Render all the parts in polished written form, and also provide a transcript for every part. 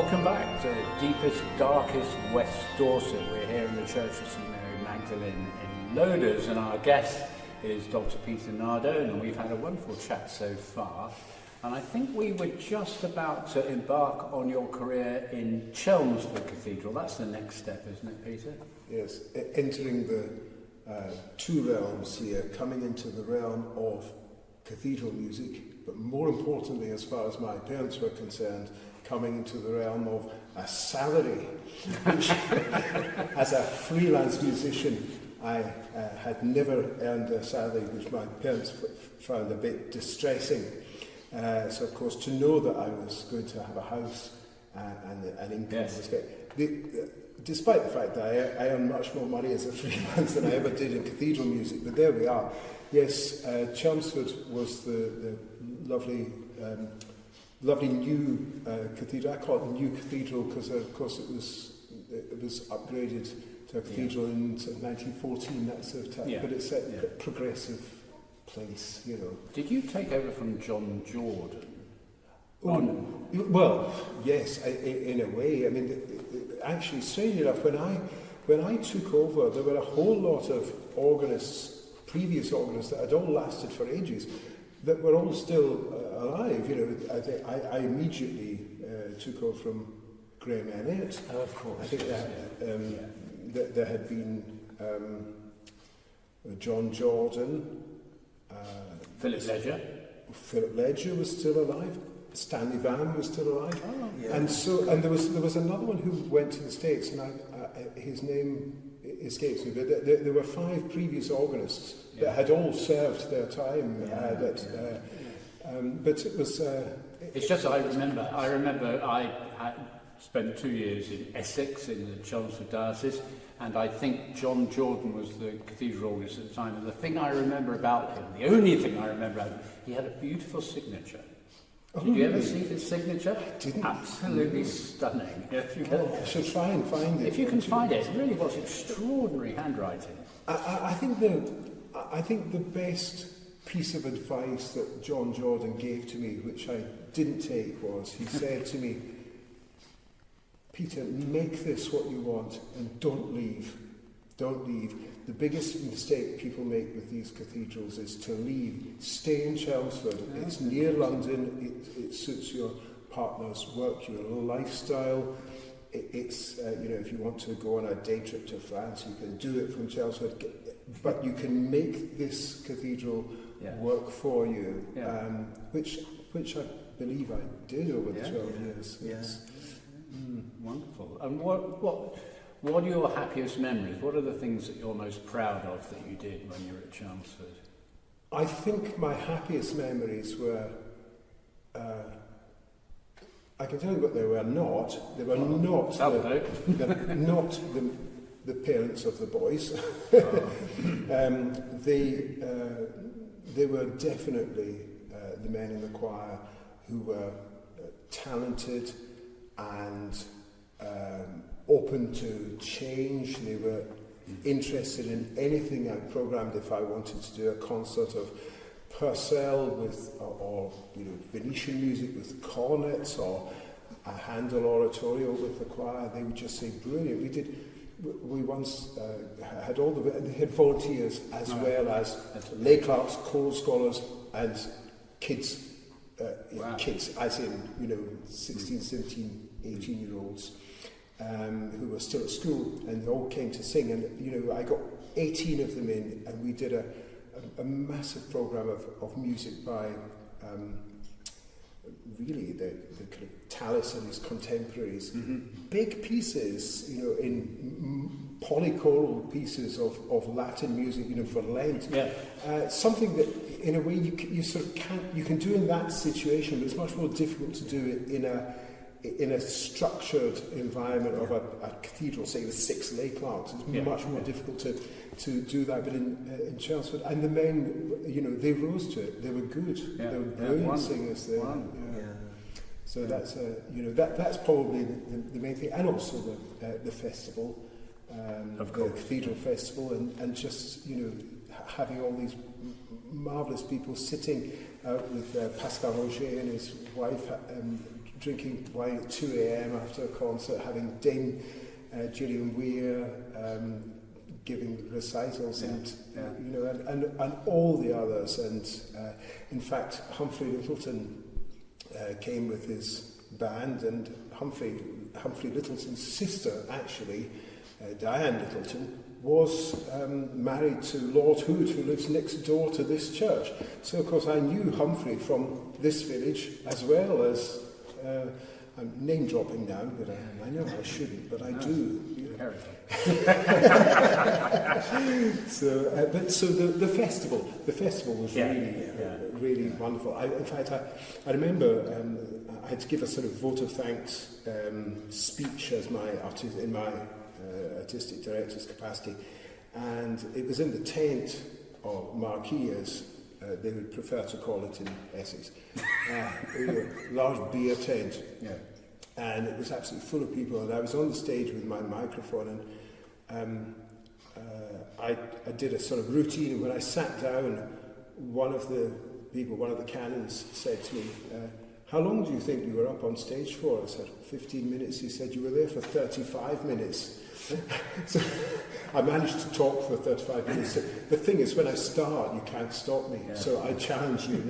Welcome back to deepest, darkest West Dorset. We're here in the Church of St Mary Magdalene in Loders, and our guest is Dr. Peter Nardone, and we've had a wonderful chat so far. And I think we were just about to embark on your career in Chsford Cathedral. That's the next step, isn't it, Peter? Yes, entering the two realms here, coming into the realm of cathedral music, but more importantly, as far as my parents were concerned, coming into the realm of a salary, which as a freelance musician, I had never earned a salary, which my parents found a bit distressing. So, of course, to know that I was going to have a house and an income, yes. Despite the fact that I earn much more money as a freelance than I ever did in cathedral music, but there we are. Yes, Chelmsford was the lovely new cathedral. I call it the new cathedral because, of course, it was upgraded to a cathedral in sort of 1914, that sort of time. Yeah. But it's a progressive place, you know. Did you take over from John Jordan? Well, yes, in a way. I mean, actually, strangely enough, when I took over, there were a whole lot of previous organists that had all lasted for ages, that were all still alive. You know, I immediately took over from Graham Ennett. Oh, of course. I think that there had been John Jordan. Philip Ledger. Philip Ledger was still alive. Stanley Van was still alive. Oh, yeah. And there was another one who went to the States, and his name escapes me, but there were 5 previous organists that had all served their time. But it was... it's just I remember I had spent 2 years in Essex in the Chelmsford diocese, and I think John Jordan was the cathedral organist at the time. And the thing I remember about him, the only thing I remember about him, he had a beautiful signature. Did you ever see his signature? I didn't. Absolutely stunning. I should try and find it. If you can find it, it really was extraordinary handwriting. I think the best piece of advice that John Jordan gave to me, which I didn't take, was he said to me, Peter, make this what you want and don't leave. Don't leave. The biggest mistake people make with these cathedrals is to leave. Stay in Chelmsford. It's near London. It suits your partner's work, your lifestyle. It's if you want to go on a day trip to France, you can do it from Chelmsford. But you can make this cathedral work for you, which I believe I did over the 12 years. Yes. Wonderful. And what are your happiest memories? What are the things that you're most proud of that you did when you were at Chelmsford? I think my happiest memories were... I can tell you what they were not. They were not the parents of the boys. They were definitely the men in the choir who were talented and open to change. They were interested in anything I programmed. If I wanted to do a concert of Purcell or Venetian music with cornets, or a Handel oratorio with the choir, they would just say brilliant. We once had they had volunteers as well as lay clerks, choral scholars, and kids. Kids, as in 16, 17, 18-year-olds who were still at school, and they all came to sing. And I got 18 of them in, and we did a massive program of music by really the kind of Tallis and his contemporaries. Big pieces, in polychoral pieces of Latin music, for Lent. Something that, in a way, you sort of you can do in that situation, but it's much more difficult to do it in a structured environment of a cathedral, say with 6 lay clerks. It's much more difficult to do that. But in Chelmsford, and the men, they rose to it. They were good. They were brilliant singers there. So that's that's probably the main thing, and also the festival, the Cathedral Festival, and just having all these marvellous people sitting with Pascal Roger and his wife drinking wine at 2 a.m. after a concert, having Dame Gillian Weir giving recitals, and you know, and all the others, and in fact Humphrey Lyttelton came with his band, and Humphrey Lyttelton's sister, actually, Diane Lyttelton, was married to Lord Hood, who lives next door to this church. So of course I knew Humphrey from this village, as well as I'm name dropping now, but I know I shouldn't, but I do. So the festival was really wonderful. In fact, I remember I had to give a sort of vote of thanks speech as in my artistic director's capacity, and it was in the tent, or marquee as they would prefer to call it in Essex, large beer tent, and it was absolutely full of people, and I was on the stage with my microphone, and I did a sort of routine, and when I sat down, one of the canons said to me, how long do you think you were up on stage for? I said, 15 minutes. He said, you were there for 35 minutes. So I managed to talk for 35 minutes. So the thing is, when I start, you can't stop me. So I challenge you.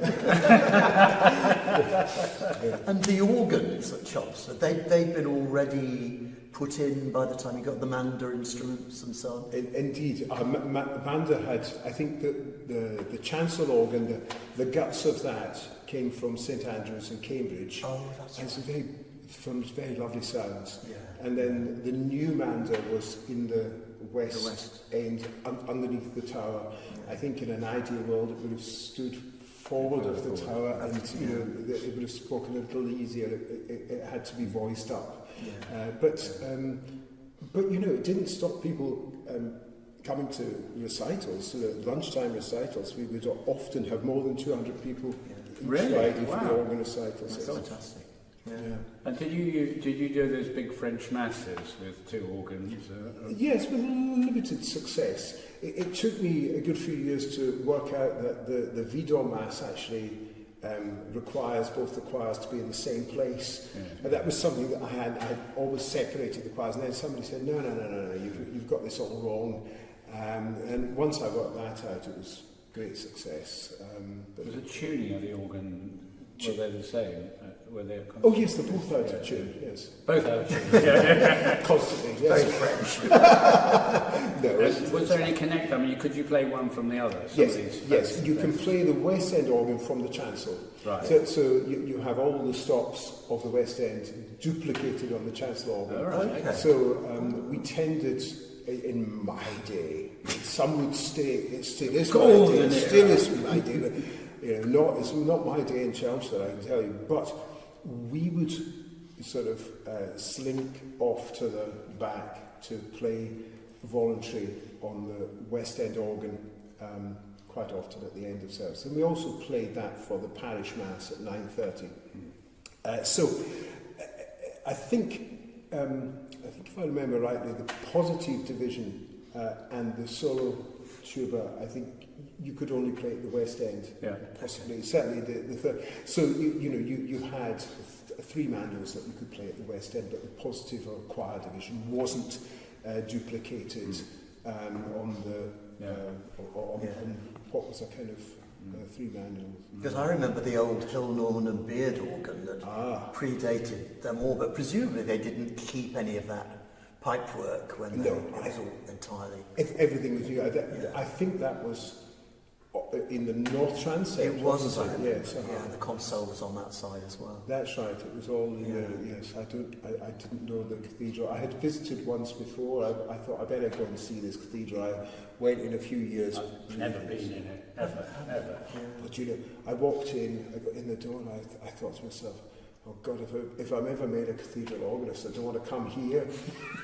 And the organs at Chsford, they've been already put in by the time you got the Manda instruments and so on? Indeed. Manda had, I think, the chancel organ, the guts of that came from St Andrews in Cambridge. Oh, that's right. From very lovely sounds. Yeah. And then the new Manda was in the west end, underneath the tower. Yeah. I think in an ideal world it would have stood forward of the tower, and you know, it would have spoken a little easier. It had to be voiced up. Yeah. But you know, it didn't stop people coming to recitals, to the lunchtime recitals. We would often have more than 200 people each Friday for the organ recitals. That's fantastic. Yeah. And did you do those big French masses with two organs? Yes, with limited success. It took me a good few years to work out that the Vidor Mass actually requires both the choirs to be in the same place. Yeah. And that was something that I had always separated the choirs, and then somebody said, no, you've got this all wrong. And once I worked that out, it was great success. But was the tuning of the organ, were they the same? Were they oh yes, they're both out of tune, yes. Both out of tune? Constantly, yes. Very French. No, was there any connect? I mean, could you play one from the other? Yes, you can play the West End organ from the chancel. Right. So you have all the stops of the West End duplicated on the chancel organ. Oh, right. Okay. So we tended, in my day, some would say it still is my day, but you know, it's not my day in Chelmsford, I can tell you, but we would sort of slink off to the back to play voluntary on the West End organ quite often at the end of service. And we also played that for the parish mass at 9:30. So I think if I remember rightly, the positive division and the solo tuba, I think you could only play at the West End, possibly, certainly the third. So you had three mandos that you could play at the West End, but the positive or choir division wasn't duplicated on what was a kind of three mandos. Because I remember the old Hill, Norman and Beard organ that predated them all, but presumably they didn't keep any of that pipe work when it was all entirely... Everything was new. I think that was in the north transept. It was, yes. The console was on that side as well. That's right. It was all in there. Yes, I didn't know the cathedral. I had visited once before. I thought I better go and see this cathedral. I went in a few years. I've never been in it ever. Yeah. But you know, I walked in. I got in the door, and I thought to myself, oh God, if I'm ever made a cathedral organist, I don't want to come here,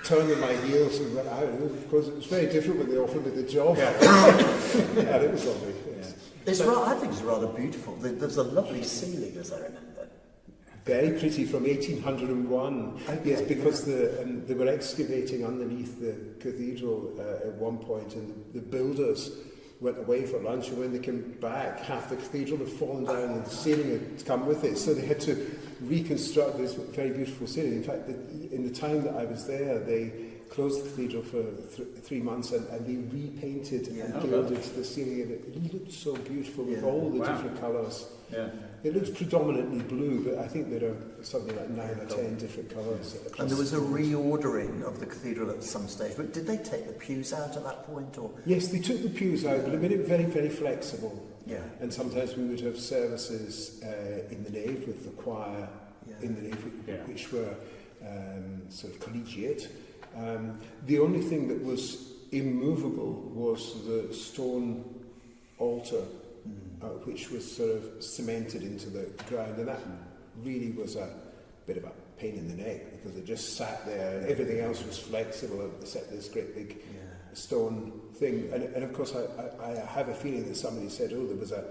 turn on my heels and run out, because it was very different when they offered me the job. Yeah, it was lovely. Yes. I think it's rather beautiful. There's a lovely ceiling, as I remember. Very pretty, from 1801. Okay, yes, because they were excavating underneath the cathedral at one point, and the builders went away for lunch, and when they came back, half the cathedral had fallen down and the ceiling had come with it. So they had to reconstruct this very beautiful ceiling. In fact, in the time that I was there, they closed the cathedral for 3 months and they repainted and gilded the ceiling, and it looked so beautiful with all the different colours. Yeah. It looks predominantly blue, but I think there are something like 9 or 10 different colours. And there was a reordering of the cathedral at some stage. But did they take the pews out at that point? Or? Yes, they took the pews out, but they made it very, very flexible. Yeah. And sometimes we would have services in the nave with the choir in the nave, which were sort of collegiate. The only thing that was immovable was the stone altar, which was sort of cemented into the ground, and that really was a bit of a pain in the neck, because it just sat there and everything else was flexible except this great big stone thing. And of course I have a feeling that somebody said, oh, there was a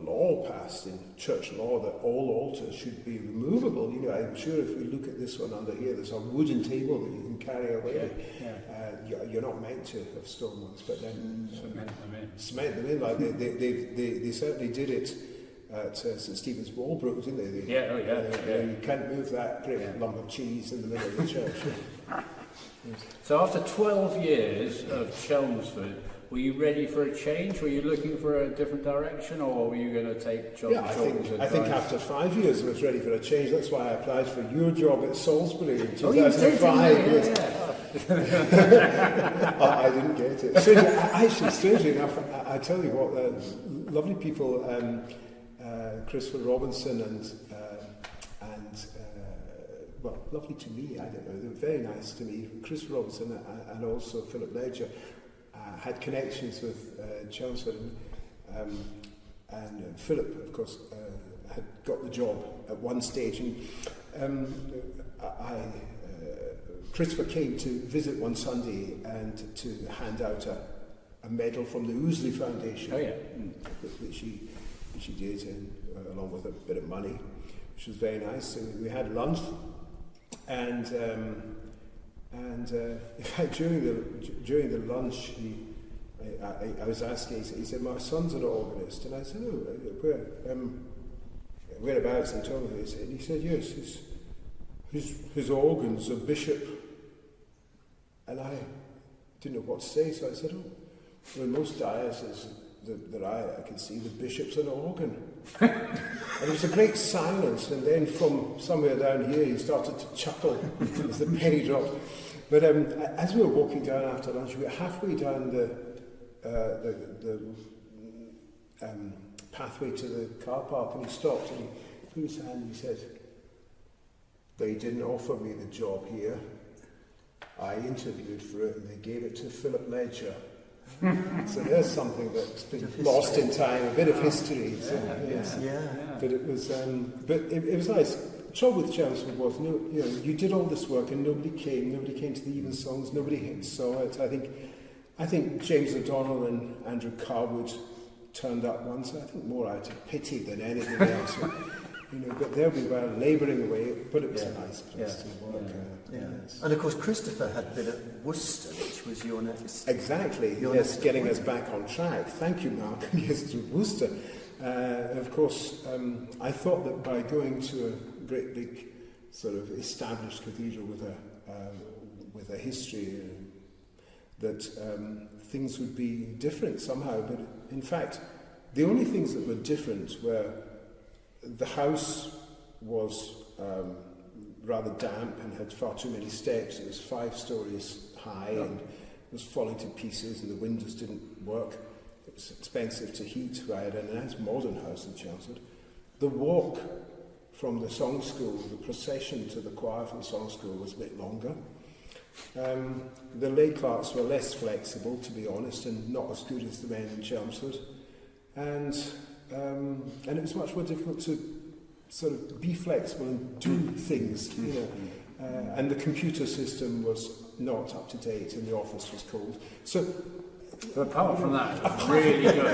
law passed in church law that all altars should be removable. You know, I'm sure if we look at this one under here, there's a wooden table that you can carry away. You're not meant to have stone ones, but then cement them in. Like they certainly did it at St Stephen's Walbrook, didn't they? You can't move that great lump of cheese in the middle of the church. So after 12 years of Chelmsford, were you ready for a change? Were you looking for a different direction, or were you going to take John Short's advice? I think after 5 years I was ready for a change. That's why I applied for your job at Salisbury in 2005. I didn't get it. Strangely enough, I tell you what, lovely people, Chsford Robinson and well, lovely to me, I don't know, they were very nice to me. Chsford Robinson and also Philip Ledger had connections with Chelmsford, and Philip, of course, had got the job at one stage, and Christopher came to visit one Sunday and to hand out a medal from the Ousley Foundation, which he did, and along with a bit of money, which was very nice. So we had lunch, and in fact during the lunch I was asking, he said, my son's an organist, and I said, oh, whereabouts? And he told me, and he said, yes, his organ's a bishop. And I didn't know what to say, so I said, oh, well, in most dioceses that I can see, the bishop's an organ. And there was a great silence, and then from somewhere down here he started to chuckle as the penny dropped. But as we were walking down after lunch, we were halfway down the pathway to the car park, and he stopped and he put his hand and he said, they didn't offer me the job here. I interviewed for it and they gave it to Philip Ledger. So there's something that's been lost in time, a bit of history. So, But it was, it was nice. The trouble with Chelmsford was, you did all this work and nobody came to the evensongs, nobody saw it. I think James O'Donnell and Andrew Carwood turned up once. I think more out of pity than anything else. But there we were labouring away. But it was a nice place to work. Yes. And of course, Christopher had been at Worcester, which was your next. Exactly. Yes, getting us back on track. Thank you, Mark. Yes, to Worcester. Of course, I thought that by going to a great big sort of established cathedral with a history, that things would be different somehow. But in fact, the only things that were different were the house was rather damp and had far too many steps. It was 5 stories high and was falling to pieces, and the windows didn't work. It was expensive to heat. I had a nice modern house in Chelmsford. The walk from the song school, the procession to the choir from the song school was a bit longer. The lay clerks were less flexible, to be honest, and not as good as the men in Chelmsford. And it was much more difficult to sort of be flexible and do things, and the computer system was not up to date and the office was cold. So apart from that, it was really good.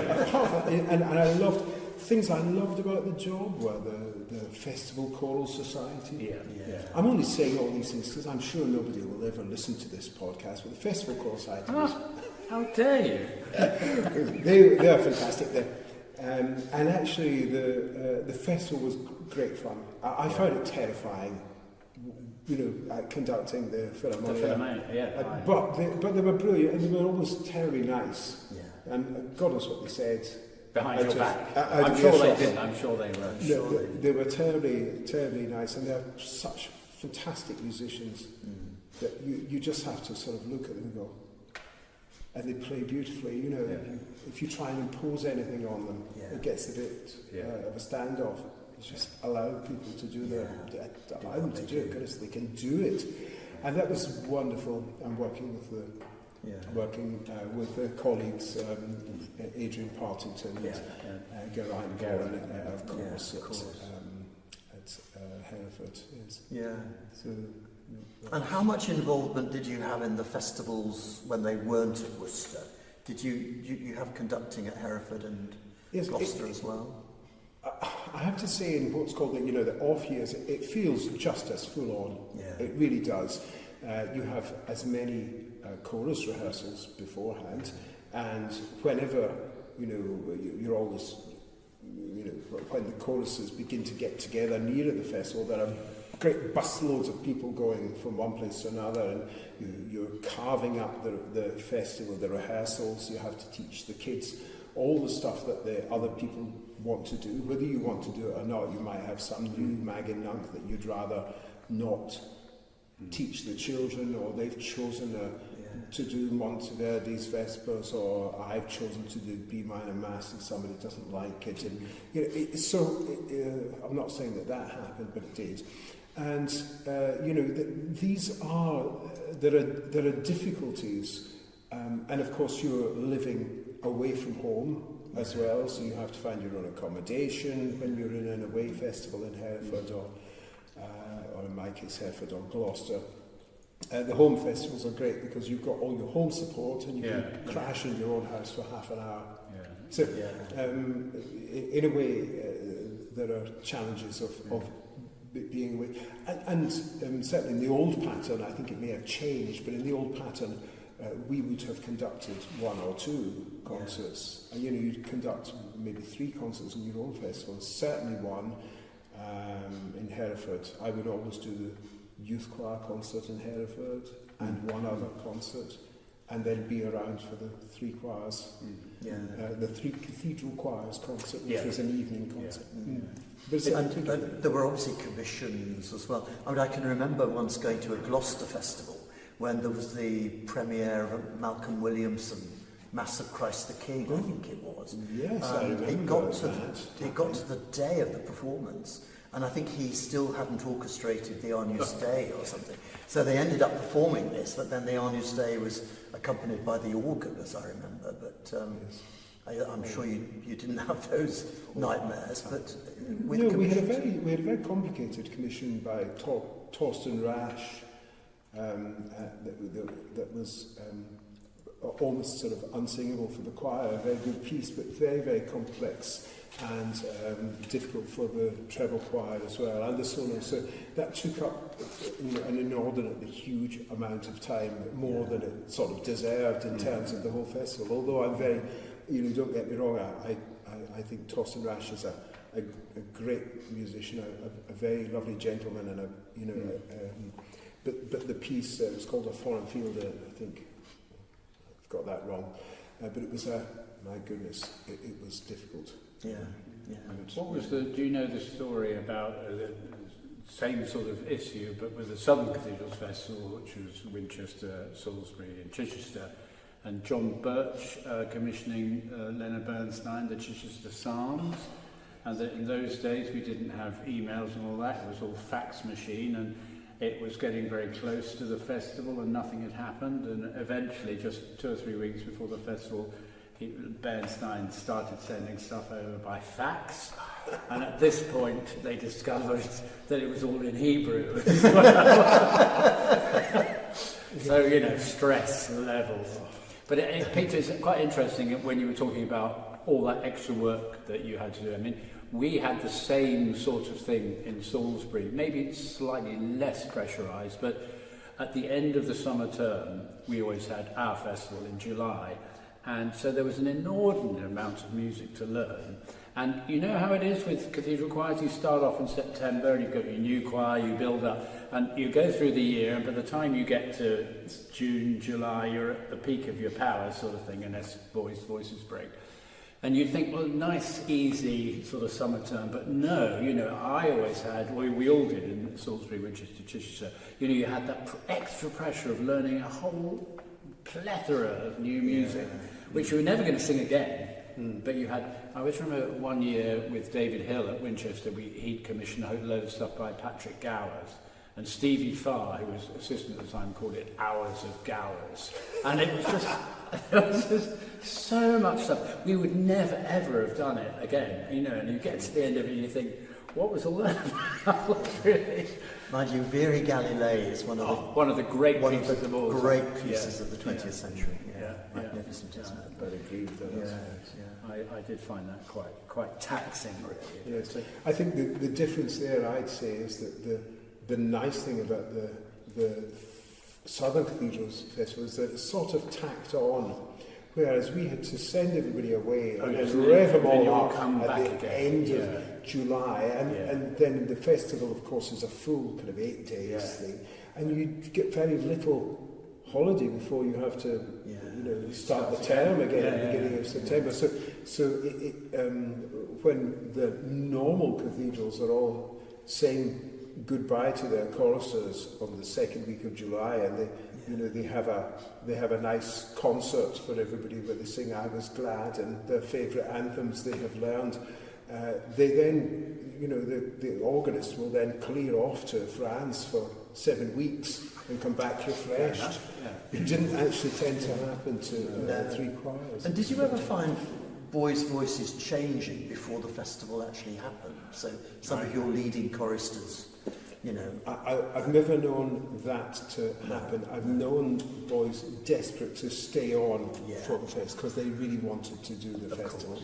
And I loved, things I loved about the job were the Festival Choral Society. I'm only saying all these things because I'm sure nobody will ever listen to this podcast, but the Festival Choral Society How dare you? They are fantastic there. And actually, the festival was great fun. I found it terrifying, conducting the Philharmonia. The Philharmonia, yeah. But they were brilliant, and they were always terribly nice. Yeah. And God knows what they said. Behind your back. I'm sure they did. I'm sure they were. No, they were terribly, terribly nice, and they're such fantastic musicians that you just have to sort of look at them and go. And they play beautifully, If you try and impose anything on them, it gets a bit of a standoff. It's just allow people to do allow them to do it because they can do it. And that was wonderful. I'm working with the colleagues, Adrian Partington, Geraint Gowan, of course, at Heraford. Yes. Yeah. So. And how much involvement did you have in the festivals when they weren't at Worcester? Did you have conducting at Hereford and Gloucester as well? I have to say, in what's called the off years, it feels just as full on. Yeah. It really does. You have as many chorus rehearsals beforehand, and whenever you're always when the choruses begin to get together near the festival, there are great busloads of people going from one place to another, and you're carving up the festival, the rehearsals. You have to teach the kids all the stuff that the other people want to do. Whether you want to do it or not, you might have some new mag and nunk that you'd rather not teach the children, or they've chosen to do Monteverdi's Vespers, or I've chosen to do B minor Mass and somebody doesn't like it. And I'm not saying that happened, but it did. And there are difficulties, and of course you're living away from home as well, so you have to find your own accommodation when you're in an away festival in Hereford, or in my case Hereford or Gloucester. The home festivals are great because you've got all your home support, and you can crash in your own house for half an hour. Yeah. So, in a way, there are challenges of being away. And certainly in the old pattern, I think it may have changed, but in the old pattern, we would have conducted one or two concerts. And you'd conduct maybe 3 concerts in your own festival, certainly one in Hereford. I would always do the youth choir concert in Hereford and one other concert, and then be around for the 3 choirs, the 3 cathedral choirs concert, which was an evening concert. But there were obviously commissions as well. I mean, I can remember once going to a Gloucester Festival when there was the premiere of Malcolm Williamson, Mass of Christ the King, I think it was. Yes, I remember it got to the day of the performance, and I think he still hadn't orchestrated the Agnus Dei or something. So they ended up performing this, but then the Agnus Dei was accompanied by the organ, as I remember. But I'm sure you didn't have those nightmares. But we had a very complicated commission by Tossen Rash that was almost sort of unsingable for the choir. A very good piece, but very, very complex and difficult for the treble choir as well, and the solo. So that took up an inordinately huge amount of time, more than it sort of deserved in terms of the whole festival. Although I'm very, don't get me wrong, I think Tossen Rash is a great musician, a very lovely gentleman, and but the piece it's called A Foreign Field. I think I've got that wrong, but it was my goodness, it was difficult. Yeah. What was do you know the story about the same sort of issue, but with the Southern Cathedrals Festival, which was Winchester, Salisbury and Chichester, and John Birch commissioning Leonard Bernstein, the Chichester Psalms, and that in those days we didn't have emails and all that, it was all fax machine, and it was getting very close to the festival and nothing had happened, and eventually, just 2 or 3 weeks before the festival, Bernstein started sending stuff over by fax, and at this point they discovered that it was all in Hebrew as well. So, stress levels. But Peter, it's quite interesting when you were talking about all that extra work that you had to do. I mean, we had the same sort of thing in Salisbury, maybe slightly less pressurised, but at the end of the summer term, we always had our festival in July, and so there was an inordinate amount of music to learn. And you know how it is with cathedral choirs, you start off in September and you've got your new choir, you build up, and you go through the year, and by the time you get to June, July, you're at the peak of your power sort of thing, unless voices break. And you'd think, well, nice, easy sort of summer term, but no, you know, I always had, we all did in Salisbury, Winchester, Chichester, you know, you had that extra pressure of learning a whole plethora of new music, which you were never going to sing again. But you had, I always remember one year with David Hill at Winchester, he'd commissioned a whole load of stuff by Patrick Gowers. And Stevie Farr, who was assistant at the time, called it Hours of Gowers. And it was just so much stuff. We would never, ever have done it again, you know, and you get to the end of it and you think, what was all that about, really? Mind you, Viri Galilei is one of the great pieces of all. Great pieces of the 20th century. Magnificent, isn't it? But agreed with that. I did find that quite taxing, really. Yes, I think the difference there, I'd say, is that the nice thing about the Southern Cathedrals Festival is that it's sort of tacked on, whereas we had to send everybody away and rev them all up at the end of July, and then the festival, of course, is a full kind of 8 days thing, and you get very little holiday before you have to, start the term again at the beginning of September. So when the normal cathedrals are all saying goodbye to their choristers on the second week of July, and they have a nice concert for everybody where they sing "I Was Glad" and their favourite anthems they have learned. They then, the organist will then clear off to France for 7 weeks and come back refreshed. It didn't actually tend to happen to 3 choirs. And did you ever find boys' voices changing before the festival actually happened? So some of your leading choristers, I've never known that to happen. I've known boys desperate to stay on for the fest because they really wanted to do the festival.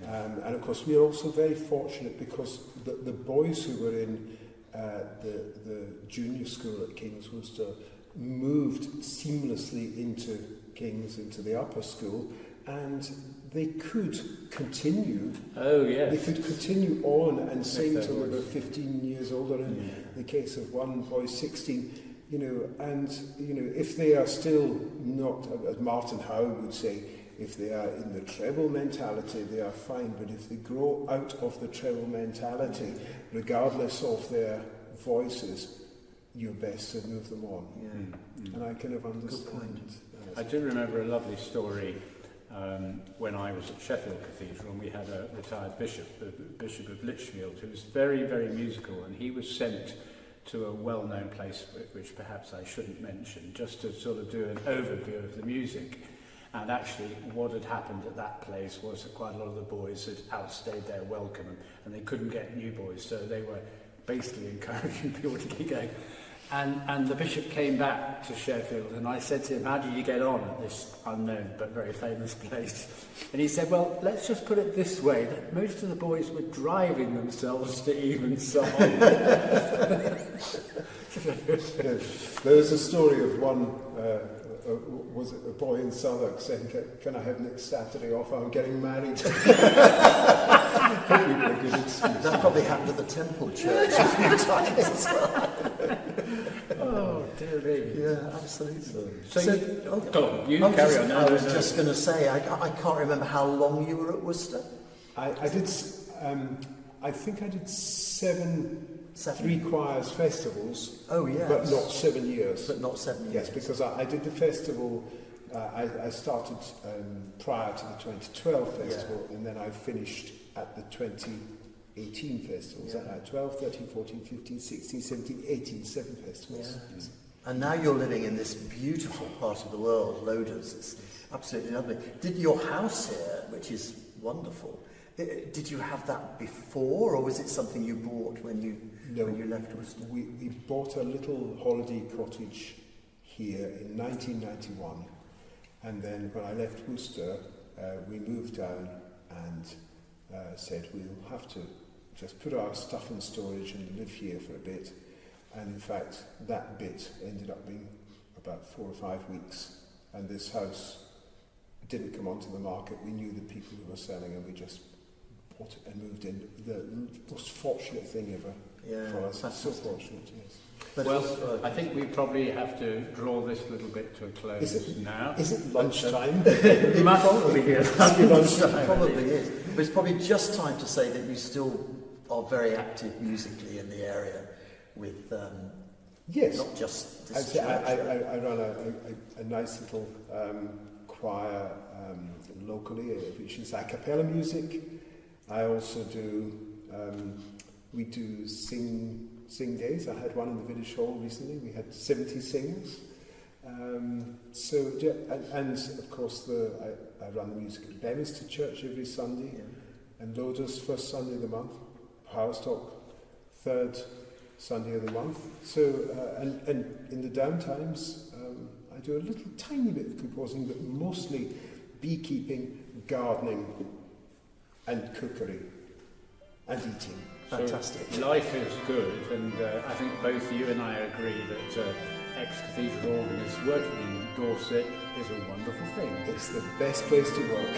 And of course, we're also very fortunate because the boys who were in the junior school at King's Worcester moved seamlessly into King's, into the upper school, and they could continue. They could continue on and sing till they were 15 years older. In the case of one boy, 16, if they are still not, as Martin Howe would say, if they are in the treble mentality, they are fine. But if they grow out of the treble mentality, regardless of their voices, you're best to move them on. And I kind of understand. Good point. I do remember a lovely story when I was at Sheffield Cathedral, and we had a retired bishop, the Bishop of Lichfield, who was very, very musical, and he was sent to a well-known place, which perhaps I shouldn't mention, just to sort of do an overview of the music. And actually, what had happened at that place was that quite a lot of the boys had outstayed their welcome, and they couldn't get new boys, so they were basically encouraging people to keep going. And the bishop came back to Sheffield, and I said to him, how did you get on at this unknown but very famous place? And he said, well, let's just put it this way, that most of the boys were driving themselves to evensong. There was a story of one, was it a boy in Southwark saying, can I have next Saturday off? I'm getting married. That probably happened at the Temple Church a few times as well. Oh, dear me. Yeah, absolutely. You carry on. I was just going to say, I can't remember how long you were at Worcester. I think I did seven 3 choirs festivals. Oh, yes. But not 7 years. But not 7 years. Yes, because I did the festival. I started prior to the 2012 festival, and then I finished at the 2018 festivals. 12, 13, 14, 15, 16, 17, 18, 7 festivals. Yes. And now you're living in this beautiful part of the world, Loders. It's absolutely lovely. Did your house here, which is wonderful, did you have that before, or was it something you bought when you left Worcester? We bought a little holiday cottage here in 1991, and then when I left Worcester, we moved down and said we'll have to just put our stuff in storage and live here for a bit. And in fact, that bit ended up being about 4 or 5 weeks. And this house didn't come onto the market. We knew the people who were selling, and we just bought it and moved in. The most fortunate thing ever for us. So fortunate, yes. But Well, I think we probably have to draw this little bit to a close now. Is it lunchtime? It must probably is. It probably is. But it's probably just time to say that you still are very active musically in the area with Yes. not just this Actually, church. I run a nice little choir locally, which is a cappella music. I also do, we do sing days. I had one in the village hall recently. We had 70 singers. And of course I run the music at Bemiston Church every Sunday, and Loders first Sunday of the month, Powerstock third Sunday of the month. So and in the downtimes I do a little tiny bit of composing, but mostly beekeeping, gardening, and cookery and eating. Fantastic. So life is good, and I think both you and I agree that ex-cathedral organists working in Dorset is a wonderful thing. It's the best place to work.